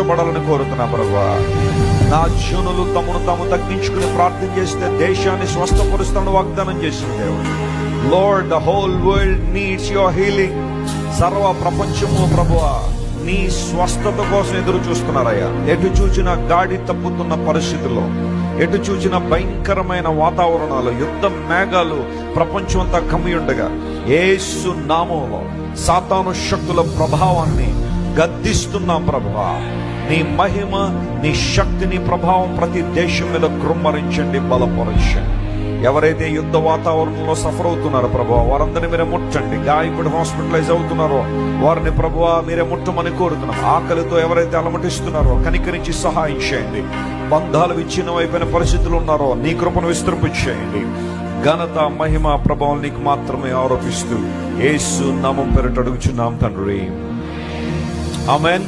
స్వస్థపరచబడాలని కోరుతున్నా ప్రభువా. నా జనులు తమను తాము తగ్గించుకుని ప్రార్థన చేస్తే దేశాన్ని స్వస్థపరుస్తానని వాగ్దానం చేసిన దేవుడు. Lord, the whole world needs your healing. సర్వ ప్రపంచము ప్రభువా నీ స్వస్థత కోసం ఎదురు చూస్తున్నారయ్యా. ఎటు చూచిన గాడి తప్పుతున్న పరిస్థితుల్లో, ఎటు చూచిన భయంకరమైన వాతావరణాలు, యుద్ధ మేఘాలు ప్రపంచం అంతా కమ్మి ఉండగా యేసు నామములో సాతాను శక్తుల ప్రభావాన్ని గద్దిస్తున్నాం ప్రభువా. నీ మహిమ, నీ శక్తి, నీ ప్రభావం ప్రతి దేశం మీద కృమ్మరించండి, బలపరచండి. ఎవరైతే యుద్ధ వాతావరణంలో సఫర్ అవుతున్నారో ప్రభువా వారందరినీ మీరే ముట్టండి. గాయపడి హాస్పిటలైజ్ అవుతున్నారో వారిని ప్రభువా మీరే ముట్టమని కోరుతున్నాం. ఆకలితో ఎవరైతే అలమటిస్తున్నారో కనికరించి సహాయం చేయండి. బంధాలు విచ్ఛిన్నమైపోయిన పరిస్థితులు ఉన్నారో నీ కృపను విస్తృంపచేయండి. ఘనత, మహిమ, ప్రభావం నీకు మాత్రమే ఆరోపిస్తూ యేసు నామం పేరిట అడుగుచున్నాం తండ్రి. ఆమేన్.